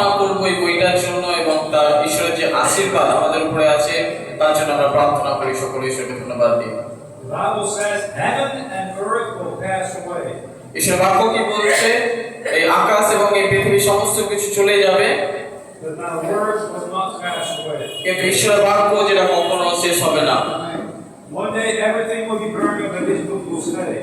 প্রার্থনা করব এই বইটার জন্য এবং তার ঈশ্বরের যে আশীর্বাদ আমাদের উপরে আছে তার জন্য আমরা প্রার্থনা করি। সকলে ঈশ্বরকে ধন্যবাদ দিই। The Bible says, heaven and earth will pass away. ঈশ্বর বাক্য কি বলছে? এই আকাশ এবং এই পৃথিবী সমস্ত কিছু চলে যাবে, But my words will not pass away. কিন্তু ঈশ্বরের বাক্য যেটা কখনো শেষ হবে না। One day everything will be burned up and this book will stay.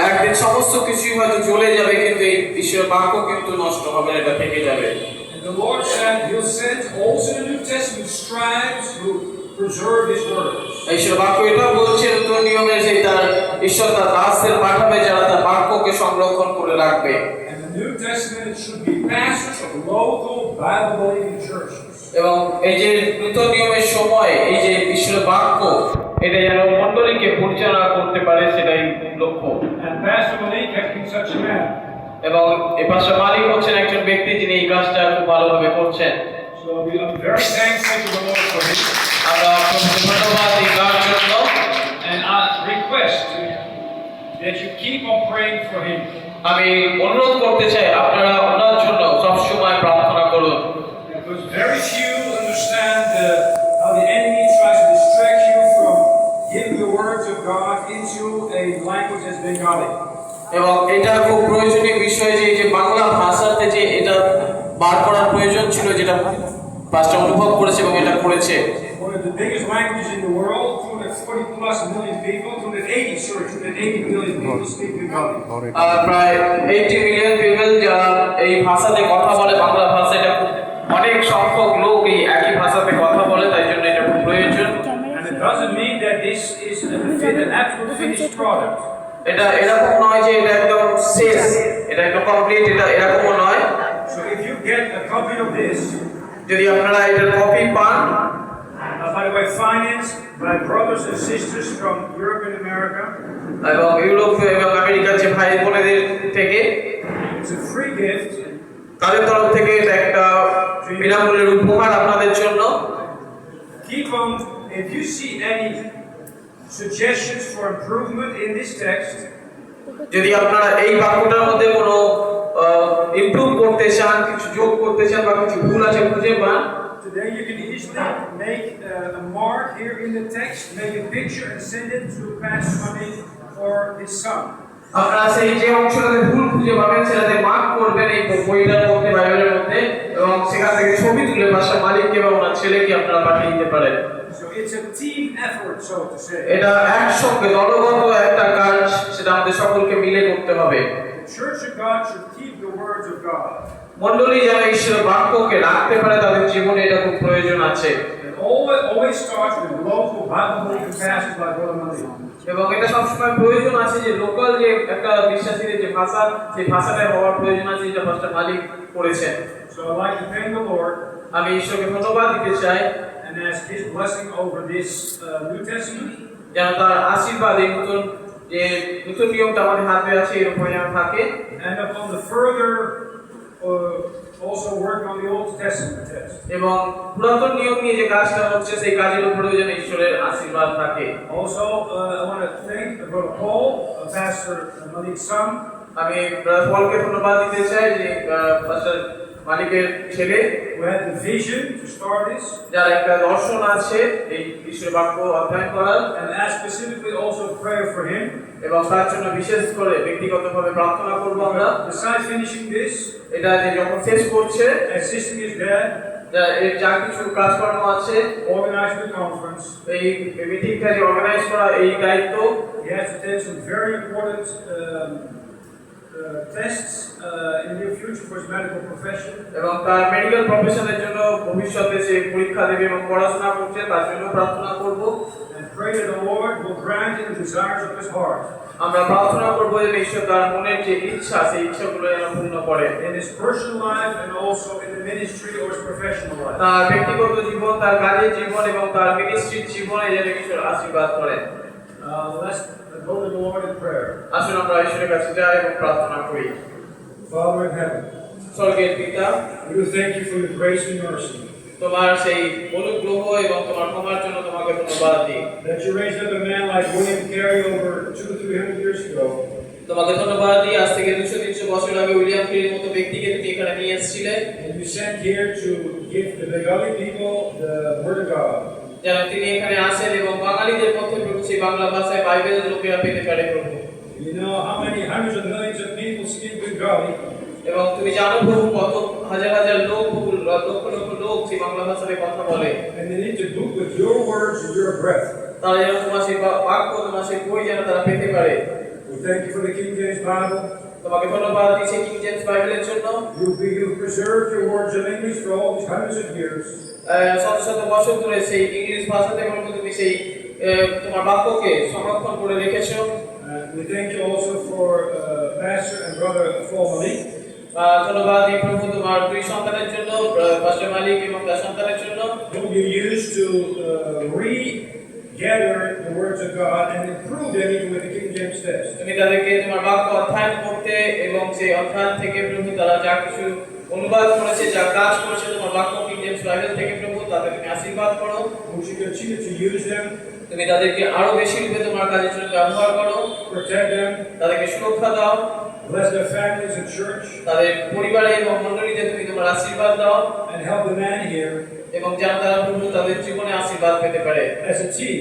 একদিন সমস্ত কিছুই হয়তো জ্বলে যাবে, কিন্তু এই ঈশ্বরের বাক্য কিন্তু নষ্ট হবে না, এটা থেকে যাবে। And the Lord said He'll send also in the New Testament scribes who preserve His words. ঈশ্বর বাক্য এটা বলছে নতুন নিয়মে যে তার ঈশ্বর তার দাসদের পাঠাবে যারা তার বাক্যকে সংরক্ষণ করে রাখবে। And the New Testament should be pastors of local Bible-believing churches. এবং এই যে নতুন নিয়মের সময় এই যে ঈশ্বরের বাক্য এটা যেন মণ্ডলীকে পরিচালনা করতে পারে, সেটাই লক্ষ্য। And Pastor Malik has been such a man. এবং এই পাশে মালিক হচ্ছেন একজন ব্যক্তি যিনি এই কাজটা খুব ভালোভাবে করছেন। So I'm very thankful to the Lord for him. আমরা আপনাকে ধন্যবাদ এই কাজের জন্য। And I request that you keep on praying for him. আমি অনুরোধ করতে চাই আপনারা ওনার জন্য সব সময় প্রার্থনা করুন। Because very few understand how the enemy tries to distract you from giving the words of God into a language as Bengali. এবং এটা খুব প্রয়োজনীয় বিষয় যে এই যে বাংলা ভাষাতে যে এটা বার করার প্রয়োজন ছিল, যেটা পাঁচটা অনুভব করেছে এবং এটা করেছে। One of the biggest languages in the world, 240 plus million people, 280 million people speak Bengali. প্রায় 80 মিলিয়ন পিপল যারা এই ভাষাতে কথা বলে, বাংলা ভাষা, এটা খুব অনেক সংখ্যক লোক এই একই ভাষাতে কথা বলে, তাই জন্য এটা খুব প্রয়োজন। And it doesn't mean that this is an absolute finished product. এটা এরকম নয় যে এটা একদম শেষ, এটা একদম কমপ্লিট, এটা এরকমও নয়। So if you get a copy of this, যদি আপনারা এটার কপি পান, by the way, financed by brothers and sisters from Europe and America, এবং ইউরোপ এবং আমেরিকার যে ভাই বোনেদের থেকে, it's a free gift. তাদের তরফ থেকে এটা একটা বিনামূল্যের উপহার আপনাদের জন্য। Keep on, if you see any suggestions for improvement in this text, যদি আপনারা এই বাক্যটার মধ্যে কোনো ইমপ্রুভ করতে চান, কিছু যোগ করতে চান বা কিছু ভুল আছে খুঁজে পান, today you can easily make a mark here in the text, make a picture and send it to Pastor Malik for his son. আপনারা সেই যে অংশটাতে ভুল খুঁজে পাবেন সেটাতে মার্ক করবেন এই বইটার মধ্যে, বাইবেলের মধ্যে, এবং সেখান থেকে ছবি তুলে পাশে মালিককে বা ওনার ছেলেকে আপনারা পাঠিয়ে দিতে পারেন। So it's a team effort, so to say. এটা একসঙ্গে দলগত একটা কাজ, সেটা আমাদের সকলকে মিলে করতে হবে। The Church of God should keep the words of God. মণ্ডলী যেন ঈশ্বরের বাক্যকে রাখতে পারে তাদের জীবনে, এটা খুব প্রয়োজন আছে। It always starts with local Bible-believing pastors like Brother Malik. এবং এটা সবসময় প্রয়োজন আছে যে লোকাল যে একটা বিশ্বাসীদের যে ভাষা, সেই ভাষাটা হওয়ার প্রয়োজন আছে, যেটা পাস্টার মালিক করেছেন। So I'd like to thank the Lord আমি ঈশ্বরকে ধন্যবাদ দিতে চাই and ask His blessing over this New Testament. যেন তার আশীর্বাদ এই নতুন নিয়মটা আমাদের হাতে আছে এর উপরে যেন থাকে, And upon the further also work on the Old Testament text. এবং পুরাতন নিয়ম নিয়ে যে কাজটা হচ্ছে সেই কাজের উপরেও যেন ঈশ্বরের আশীর্বাদ থাকে। Also, I want to thank Brother Paul, Pastor Malik's son. আমি পলকে ধন্যবাদ দিতে চাই যে পাস্টার মালিকের ছেলে, who had the vision to start this. যার একটা দর্শন আছে এই ঈশ্বরের বাক্য অধ্যয়ন করার, And ask specifically also prayer for him. এবং তার জন্য বিশেষ করে ব্যক্তিগতভাবে প্রার্থনা করব আমরা। Besides finishing this, এটা যে যখন শেষ করছে, assisting his dad, এর যা কিছু কাজকর্ম আছে, organizing the conference, এই মিটিংটা যে অর্গানাইজ করা এই দায়িত্ব, he has to take some very important tests in the near future for his medical profession. এবং তার মেডিকেল প্রফেশনের জন্য ভবিষ্যতে সে পরীক্ষা দেবে এবং পড়াশোনা করছে, তার জন্য প্রার্থনা করব। And pray that the Lord will grant him the desires of his heart. আমরা প্রার্থনা করব যে ঈশ্বর তার মনের যে ইচ্ছা, সেই ইচ্ছাগুলো যেন পূর্ণ করে In his personal life and also in the ministry or his professional life. তার ব্যক্তিগত জীবন, তার কাজের জীবন এবং তার মিনিস্ট্রির জীবনে যেন ঈশ্বর আশীর্বাদ করেন। Let's go to the Lord in prayer. আসুন আমরা ঈশ্বরের কাছে যাই এবং প্রার্থনা করি। Father in heaven, স্বর্গের পিতা, we do thank you for your grace and mercy. তোমার সেই অনুগ্রহ এবং তোমার ক্ষমার জন্য তোমাকে ধন্যবাদ দিই। That you raised up a man like William Carey over 200-300 years ago. তোমাকে ধন্যবাদ দিই আজ থেকে 200-300 বছর আগে উইলিয়াম ফিলির মতো ব্যক্তিকে তুমি এখানে নিয়ে এসেছিলে, And you sent here to give the Bengali people the Word of God. যেন তিনি এখানে আসেন এবং বাঙালিদের মধ্যে প্রভু সেই বাংলা ভাষায় বাইবেল লোকেরা পেতে পারে প্রভু। You know how many hundreds of millions of people speak Bengali, এবং তুমি জানো প্রভু কত হাজার হাজার লোক, প্রভু লক্ষ লক্ষ লোক সেই বাংলা ভাষায় কথা বলে, and they need to do with your words and your breath. তারা যেন তোমার সেই বাক্য, তোমার সেই বই যেন তারা পেতে পারে। We thank you for the King James Bible. তোমাকে ধন্যবাদ দিচ্ছি কিং জেমস বাইবেলের জন্য। You've preserved your words in English for all these hundreds of years. শত শত বছর ধরে সেই ইংলিশ ভাষাতে তুমি সেই তোমার বাক্যকে সংরক্ষণ করে রেখেছো। We thank you also for Pastor and Brother Paul Malik. ধন্যবাদ দিই প্রভু তোমার দুই সন্তানের জন্য, পাস্টার মালিক এবং তার সন্তানের জন্য, Whom you used to regather the words of God and improve them even with the King James text. তুমি তাদেরকে তোমার বাক্য অধ্যয়ন করতে এবং সেই অধ্যয়ন থেকে প্রভু তারা যা কিছু অনুবাদ করেছে, যা কাজ করেছে তোমার বাক্য কিং জেমস বাইবেল থেকে প্রভু তাদের তুমি আশীর্বাদ করো। Would you continue to use them, তুমি তাদেরকে আরো বেশি রূপে তোমার কাজের জন্য ব্যবহার করো, protect them, তাদেরকে সুরক্ষা দাও, bless their families and church, তাদের পরিবারে এবং মণ্ডলীতে তুমি তোমার আশীর্বাদ দাও, and help the man here এবং যেন তারা প্রভু তাদের জীবনে আশীর্বাদ পেতে পারে as a team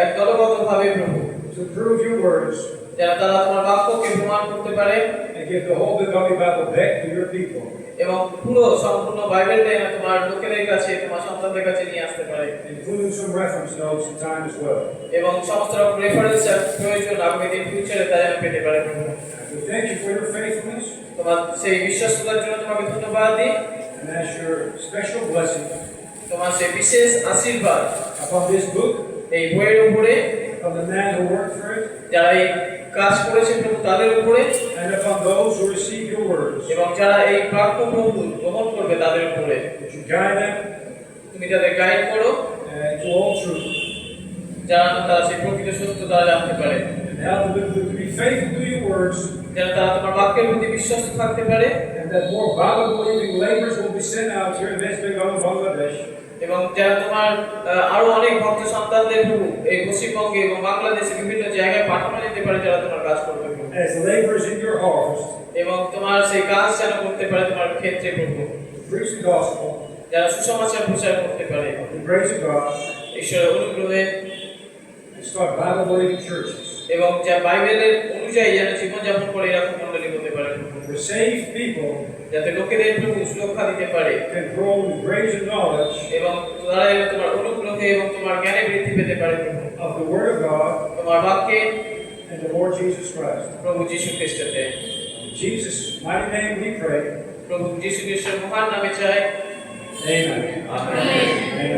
এক দলগতভাবে প্রভু, to prove your words যেন তারা তোমার বাক্যকে প্রমাণ করতে পারে and give the whole Bengali Bible back to your people, এবং পুরো সম্পূর্ণ বাইবেলটা তোমার লোকেদের কাছে, তোমার সন্তানদের কাছে নিয়ে আসতে পারে, including some reference notes in time as well. এবং সমস্ত রকম রেফারেন্স প্রয়োজন আগামী দিন ফিউচারে তারা যেন পেতে পারে প্রভু। We thank you for your faithfulness তোমার সেই বিশ্বস্ততার জন্য তোমাকে ধন্যবাদ দিই, and ask your special blessing তোমার সেই বিশেষ আশীর্বাদ upon this book, এই বইয়ের উপরে, upon the man who worked for it, যারা এই কাজ করেছে প্রভু তাদের উপরে, and upon those who receive your words. এবং যারা এই বাক্য প্রভু গ্রহণ করবে তাদের উপরে। That you guide them তুমি তাদের গাইড করো, to all truth, যারা তারা সেই প্রকৃত সত্য তারা জানতে পারে, and help them to be faithful to your words, যেন তারা তোমার বাক্যের প্রতি বিশ্বস্ত থাকতে পারে, and that more Bible-believing laborers will be sent out here in West Bengal and Bangladesh, এবং যারা তোমার আরো অনেক ভক্ত সন্তানদের প্রভু এই পশ্চিমবঙ্গে এবং বাংলাদেশে বিভিন্ন জায়গায় পাঠানো যেতে পারে, যারা তোমার কাজ করবে প্রভু, as laborers in your harvest, এবং তোমার সেই কাজ যেন করতে পারে তোমার ক্ষেত্রে প্রভু, to preach the gospel, যারা সুসমাচার প্রচার করতে পারে the grace of God, ঈশ্বরের অনুগ্রহে, and start Bible-believing churches, এবং যা বাইবেলের অনুযায়ী যেন জীবনযাপন করে এরকম মণ্ডলী হতে পারে প্রভু, where saved people যাতে লোকেদের প্রভু সুরক্ষা দিতে পারে can grow in grace and knowledge এবং তারা যেন তোমার অনুগ্রহে এবং তোমার জ্ঞানে বৃদ্ধি পেতে পারে প্রভু, of the Word of God তোমার বাক্যে and the Lord Jesus Christ. প্রভু যীশু খ্রিস্টতে। In Jesus' mighty name we pray. প্রভু যীশু খ্রিস্টের মহান নামে চাই, Amen. আমেন। Amen.